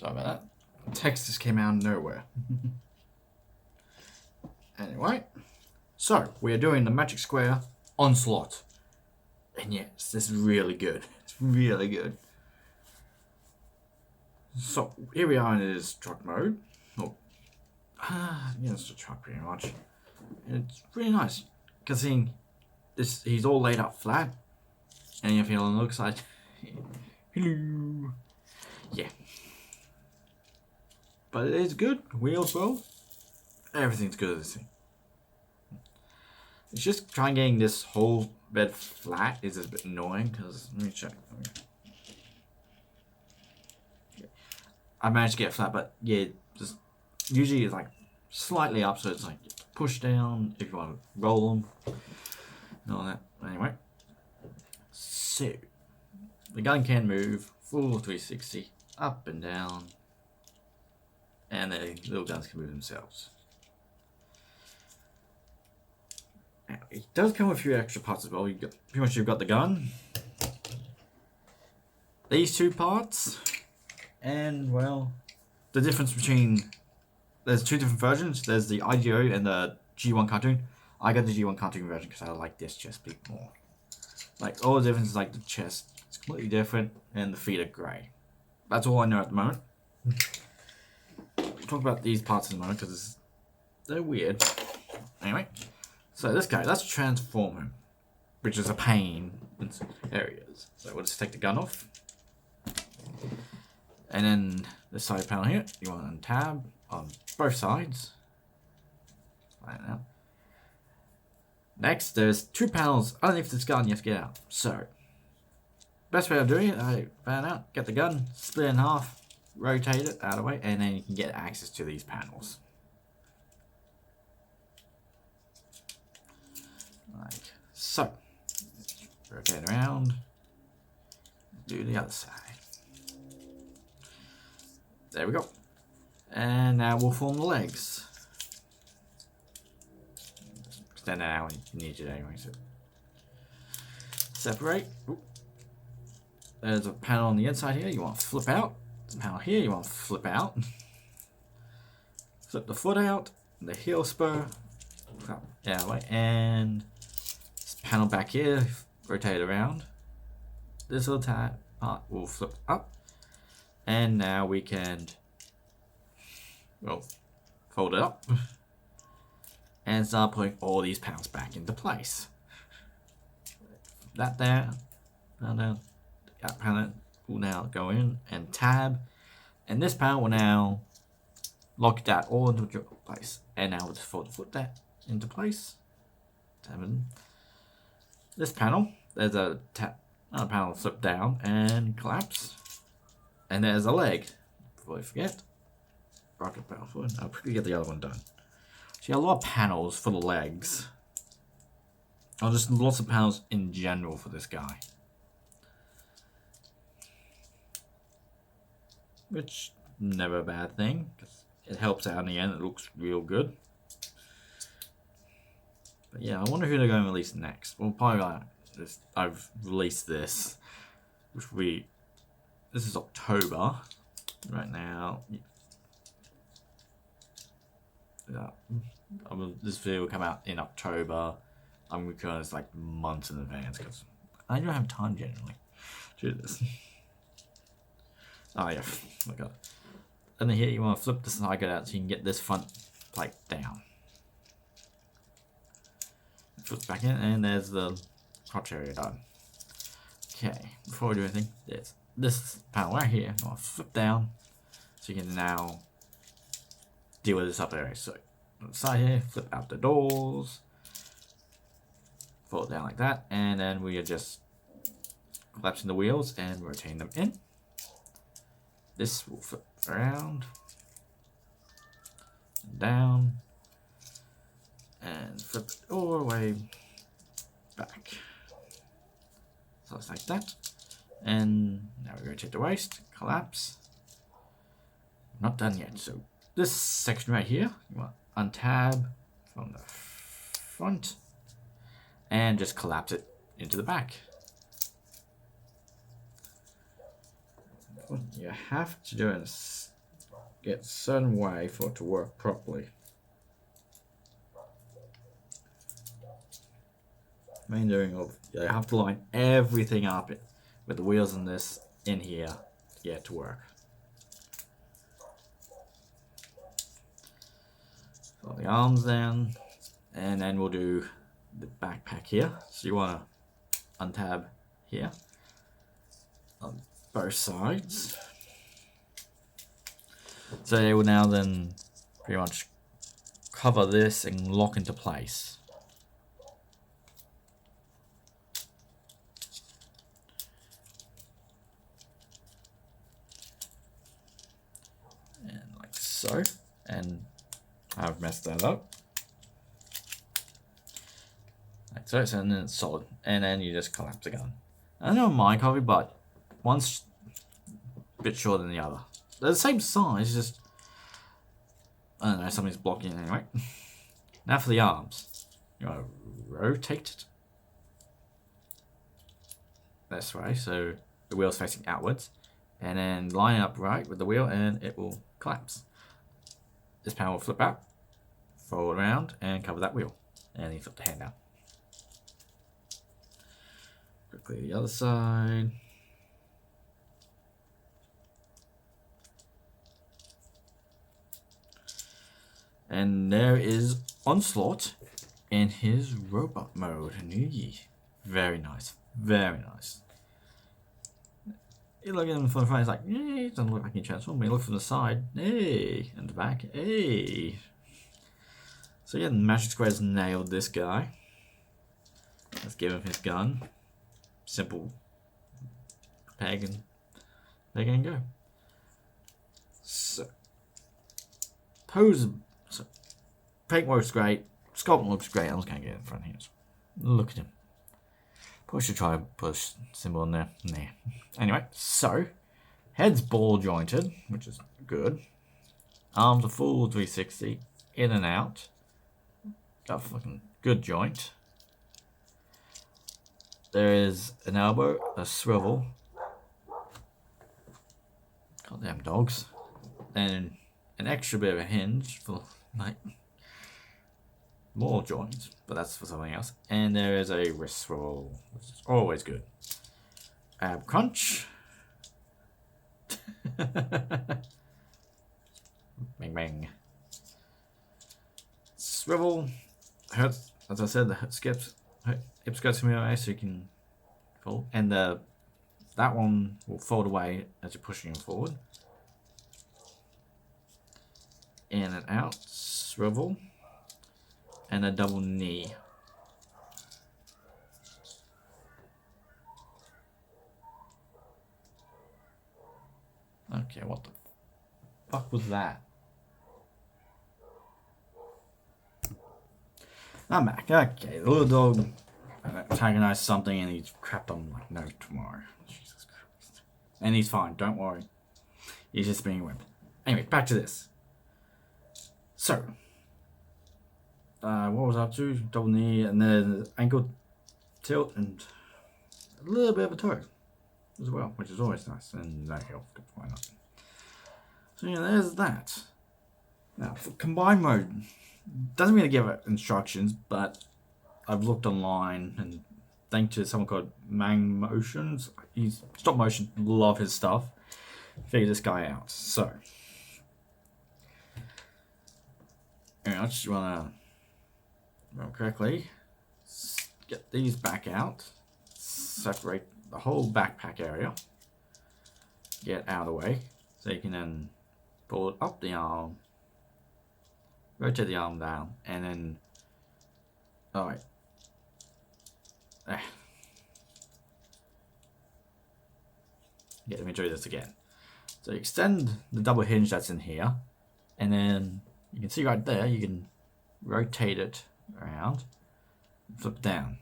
Sorry about that. Text just came out of nowhere. Anyway, so we are doing the Magic Square Onslaught. And yes, this is really good. It's really good. So, here we are in his truck mode. Oh, yeah, it's a truck pretty much. And it's really nice. Because he's all laid up flat. And your feeling looks like... Hello. Yeah. But it is good. Wheels well. Everything's good at this thing. It's just trying getting this whole bed flat is a bit annoying because let me check. I managed to get it flat, but yeah, just usually it's like slightly up, so it's like push down if you want to roll them and all that. Anyway, so the gun can move full 360 up and down, and the little guns can move themselves. Now, it does come with a few extra parts as well. Pretty much you've got the gun, these two parts, and well, the difference between there's two different versions. There's the IGO and the G1 cartoon. I got the G1 cartoon version because I like this chest bit more. Like all the difference is like the chest is completely different and the feet are grey. That's all I know at the moment. We'll talk about these parts in a moment because they're weird. Anyway. So this guy, let's transform him, which is a pain in some areas. So we'll just take the gun off. And then this side panel here, you want to tab on both sides. Right now. Next, there's two panels underneath this gun you have to get out. So, best way of doing it, I found out, get the gun, split it in half, rotate it out of the way, and then you can get access to these panels. Like so. Rotate around. Do the other side. There we go. And now we'll form the legs. Extend that out when you need it anyway. So separate. Ooh. There's a panel on the inside here. You want to flip out. There's a panel here. You want to flip out. Flip the foot out. The heel spur. Yeah, way. And panel back here, rotate around. This little part will flip up, and now we can, well, fold it up and start putting all these panels back into place. That there, down, that panel will now go in and tab, and this panel will now lock that all into place. And now we'll just fold the foot that into place. Tab in. This panel, there's a panel flip down and collapse, and there's a leg. Before I forget, rocket panel foot. I'll quickly get the other one done. So you have a lot of panels for the legs. Or just lots of panels in general for this guy, which never a bad thing because it helps out in the end. It looks real good. But yeah, I wonder who they're going to release next. Well, probably like this. I've released this, which this is October right now. Yeah, this video will come out in October. I'm recording this like months in advance because I don't have time generally to do this. Oh yeah, look at it. And then here you want to flip the side out so you can get this front plate down. Flip back in, and there's the crotch area done. Okay, before we do anything, there's this panel right here. I want to flip down so you can now deal with this upper area. So on the side here, flip out the doors, fold it down like that, and then we are just collapsing the wheels and rotating them in. This will flip around, down, and flip it all the way back. So it's like that. And now we rotate the waist, collapse. Not done yet. So this section right here, you want to untab from the front and just collapse it into the back. What you have to do is get a certain way for it to work properly. Main doing of you have to line everything up with the wheels in this in here to get it to work. Put the arms in, and then we'll do the backpack here. So you want to untab here on both sides. So they will now then pretty much cover this and lock into place. And like so. And I've messed that up. Like so, and then it's solid. And then you just collapse the gun. I don't know my copy, but one's a bit shorter than the other. They're the same size, just I don't know, something's blocking it anyway. Now for the arms. You want to rotate it this way, so the wheel's facing outwards. And then line it up right with the wheel and it will collapse. This panel will flip out, fold around and cover that wheel. And then you flip the hand out. Quickly the other side. And there is Onslaught in his robot mode. Very nice. Very nice. You look at him from the front, it's like, hey, it doesn't look like he transformed. You look from the side, hey, and the back, hey. So yeah, Magic Square's nailed this guy. Let's give him his gun. Simple peg and go. So pose. So paint works great. Sculpt looks great. I'm just gonna get in front here. So look at him. Probably should try and push symbol in there. Nah. Anyway, so head's ball jointed, which is good. Arms are full 360, in and out. Got a fucking good joint. There is an elbow, a swivel. Goddamn dogs. And an extra bit of a hinge for like more joints, but that's for something else. And there is a wrist swivel, which is always good. Ab crunch. Bang bang. Swivel. Hurt, as I said, the hips go to me away, so you can fold. And that one will fold away as you're pushing it forward. In and out. Swivel. And a double knee. Okay, what the fuck was that? I'm back. Okay, the little dog antagonized something and he's crapped on like no tomorrow. Jesus Christ. And he's fine, don't worry. He's just being a wimp. Anyway, back to this. So, what was I up to? Double knee and then ankle tilt and a little bit of a toe as well, which is always nice. And no health, why not? So yeah, there's that. Now for combined mode, doesn't really give it instructions, but I've looked online and thanks to someone called Mang Motions, he's stop motion, love his stuff. Figure this guy out. So, I just wanna correctly get these back out, separate the whole backpack area, get out of the way, so you can then pull it up the arm, rotate the arm down, and then, alright, yeah, let me do this again. So you extend the double hinge that's in here, and then you can see right there, you can rotate it around, flip down,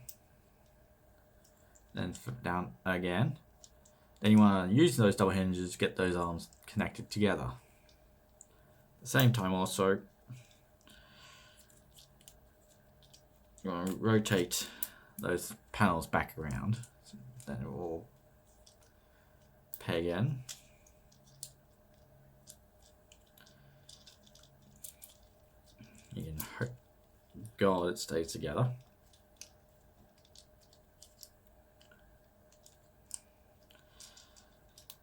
then flip down again. Then you want to use those double hinges to get those arms connected together. At the same time also, you want to rotate those panels back around, so then it will peg in. You can hope God it stays together.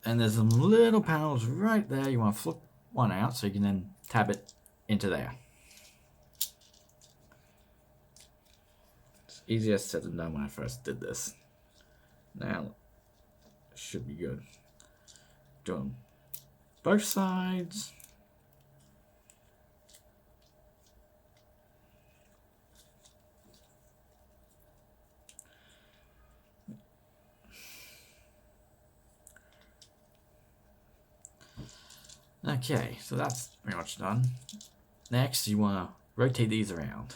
And there's some little panels right there. You want to flip one out so you can then tab it into there. It's easier said than done when I first did this. Now, it should be good. Doing both sides. Okay, so that's pretty much done. Next, you want to rotate these around.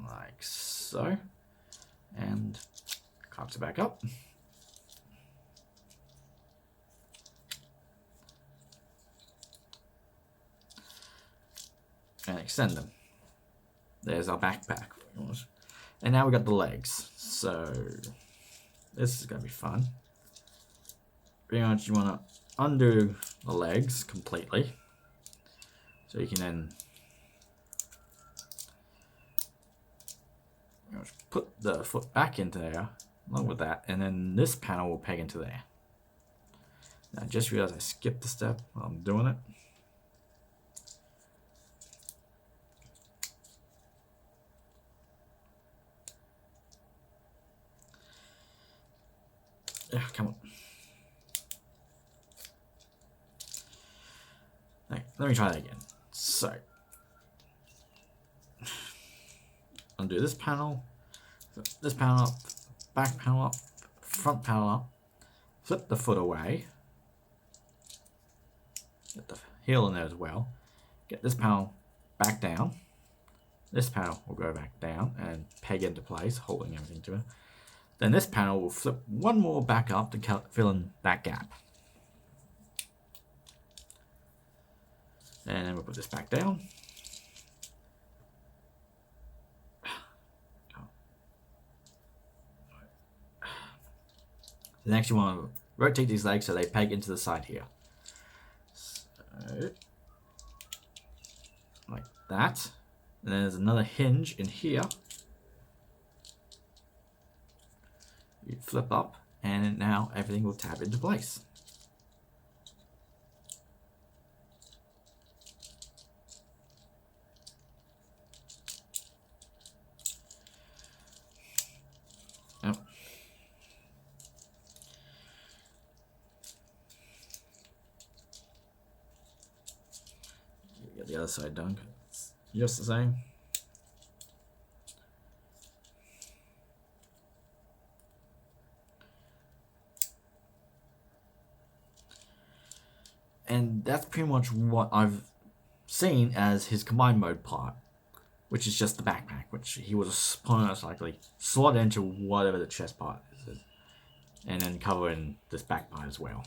Like so. And clamps it back up. And extend them. There's our backpack. And now we got the legs. So this is going to be fun. Pretty much you want to undo the legs completely. So you can then put the foot back into there along with that, and then this panel will peg into there. Now I just realized I skipped a step while I'm doing it. Yeah, come on. Okay, let me try that again. So, undo this panel up, back panel up, front panel up, flip the foot away, get the heel in there as well, get this panel back down, this panel will go back down and peg into place, holding everything to it. Then this panel will flip one more back up to fill in that gap. And then we'll put this back down. Next you want to rotate these legs so they peg into the side here. So, like that. And then there's another hinge in here. You flip up and now everything will tab into place. Yep. Get the other side done. It's just the same. And that's pretty much what I've seen as his combined mode part, which is just the backpack, which he would most likely slot into whatever the chest part is, and then cover in this back part as well.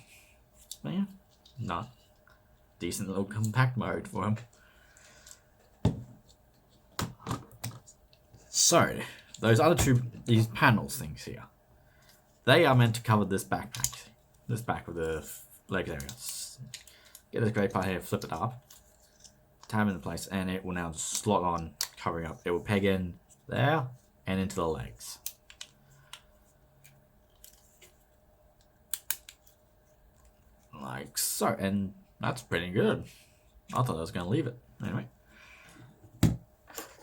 But yeah, not decent little compact mode for him. So those other these panels things here, they are meant to cover this backpack, this back of the legs area. Get this grey part here, flip it up, tab into place, and it will now slot on, covering up. It will peg in there and into the legs. Like so, and that's pretty good. I thought I was going to leave it. Anyway.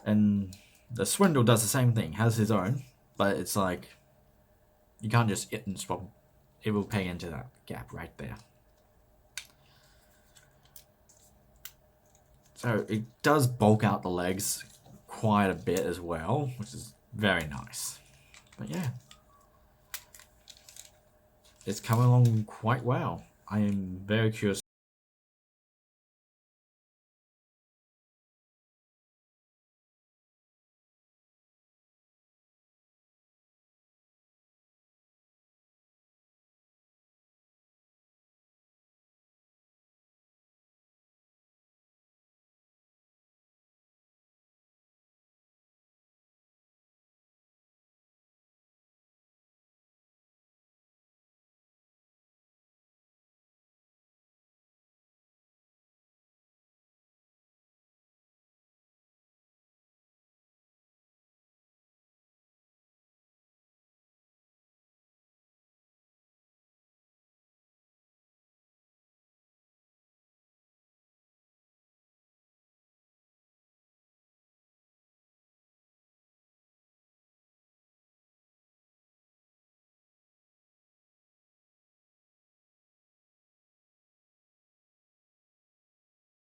And the Swindle does the same thing, has his own, but it's like, you can't just hit and swap. It will peg into that gap right there. So it does bulk out the legs quite a bit as well, which is very nice. But yeah, it's coming along quite well. I am very curious